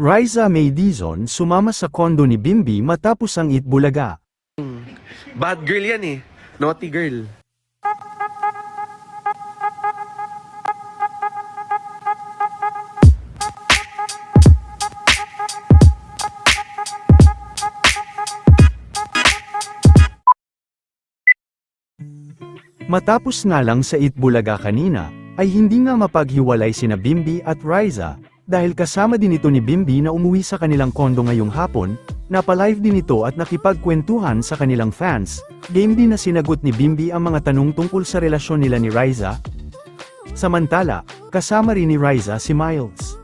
Riza May Dizon sumama sa kondo ni Bimbi matapos ang Itbulaga. Bad girl yan eh. Naughty girl. Matapos nga lang sa Itbulaga kanina, ay hindi nga mapaghiwalay sina Bimbi at Riza, dahil kasama din ito ni Bimbi na umuwi sa kanilang kondo ngayong hapon, napalive din ito at nakipagkwentuhan sa kanilang fans. Game din na sinagot ni Bimbi ang mga tanong tungkol sa relasyon nila ni Riza. Samantala, kasama rin ni Riza si Miles.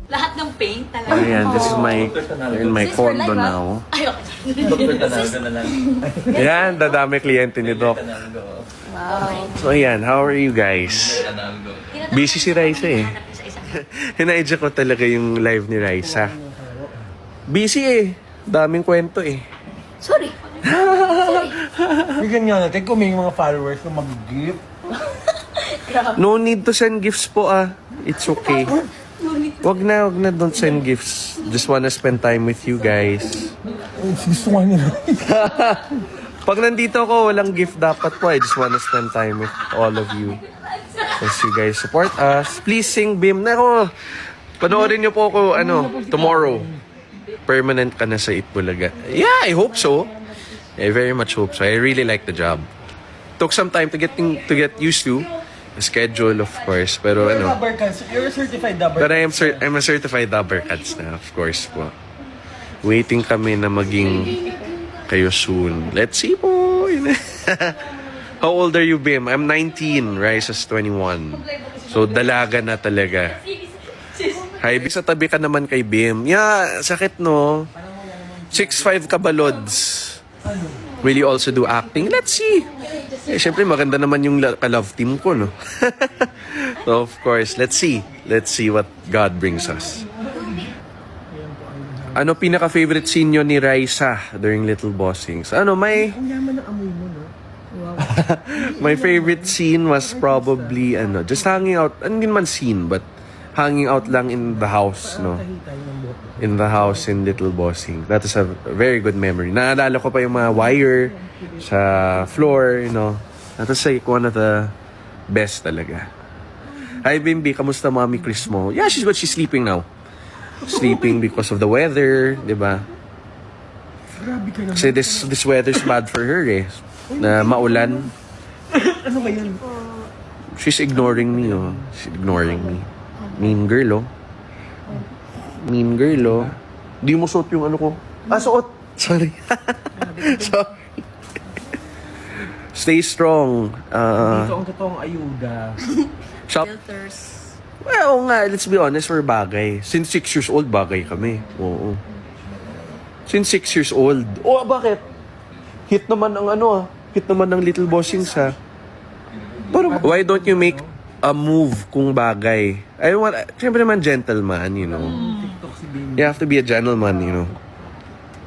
Lahat ng paint talaga. Ayan, this is my, in my Sis, for condo live, now. Ay, okay. Dr. Tanaga na lang. Ayan, dadami kliyente ni Doc. Wow. So ayan, how are you guys? Busy si Raisa eh. Hinaidya ko talaga yung live ni Raisa. Busy eh. Daming kwento eh. Sorry. Bigyan nga natin kung may mga followers na mag-gift. No need to send gifts po ah. It's okay. Wag na, don't send gifts. Just wanna spend time with you guys. Gusto nga nila. Pag nandito ako, walang gift dapat po. I just wanna spend time with all of you. As you guys support us. Please sing Bim. Nako, panoorin niyo po ako, tomorrow. Permanent ka na sa Itbulaga. Yeah, I hope so. I very much hope so. I really like the job. Took some time to get used to the schedule, of course. Pero You're a certified dubber. but I'm a certified dubber cats na, of course po. Waiting kami na maging kayo soon. Let's see po. How old are you, Bim? I'm 19. Riza's 21. So, dalaga na talaga. Hi, sa tabi ka naman kay Bim. Yeah, sakit no. 6'5" ka ba, Lods? Will you also do acting? Let's see. Eh, syempre, maganda naman yung ka-love team ko, no? So, of course, let's see. Let's see what God brings us. Ano pinaka-favorite scene nyo ni Raisa during Little Bossings? My favorite scene was probably, just hanging out, hindi man scene, but hanging out lang in the house, no? In the house in Little Bossing. That is a very good memory. Naalala ko pa yung mga wire sa floor, That was like one of the best talaga. Hi, Bimbi. Kamusta Mommy Chris mo? Yeah, she's good. She's sleeping now. Sleeping because of the weather, di ba? Kasi this weather's bad for her eh. Na maulan. Ano ba yan? She's ignoring me, oh. She's ignoring me. Mean girl, oh. Mean girl, oh. Di mo suot yung ko. Suot! Sorry. Sorry. Stay strong. Ito ang totoong ayuda. Shop. Filters. Well, nga, let's be honest, we're bagay. Since 6 years old, bagay kami. Oo. Since 6 years old. Oh, bakit? Hit naman ang hit naman ng Little Bossings, ha? Pero, why don't you make a move kung bagay? Siyempre naman gentleman, TikTok si Bim. You have to be a gentleman,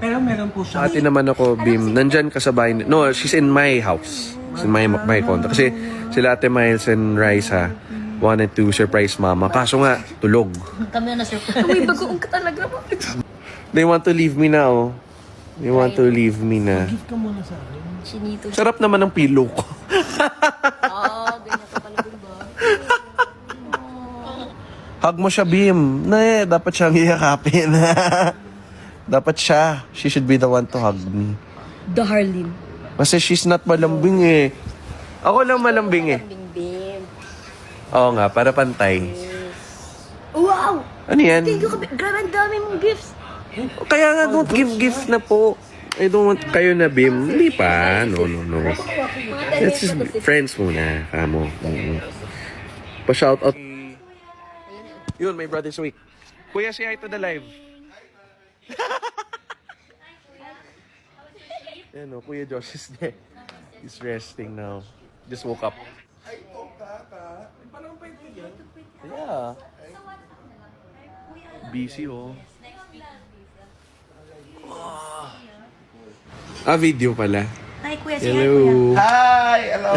Pero meron po siya. Ate naman ako, Bim, nandyan kasabay. No, she's in my house. She's in my condo. Kasi sila Ate Miles and Raisa wanted to surprise Mama. Kaso nga, tulog. Kami na surprise. Uy, bagoong ka talaga. They want to leave me na, oh. They want to leave me na. Gift ka muna sa akin. Chinito. Sarap naman ng pillow ko. Ganyan ka pala ba? Hug mo siya, Bim. Dapat siyang iyakapin. Dapat siya. She should be the one to hug me. Darling. Kasi she's not malambing eh. Ako lang malambing eh. Bim. Oo nga, para pantay. Wow! Ano yan? Thank you, grabe ang dami mong gifts. Kaya nga, don't give gift na po. I don't want kayo na, Bim. Hindi pa. No. Let's just be friends muna. Kamo. Pa-shoutout. Yun, my brother's week. Kuya, say hi to the live. Yan o, Kuya Josh is there. He's resting now. Just woke up. Yeah. Busy oh. Video pala. Hi, Kuya. Hello. Hi! Hello!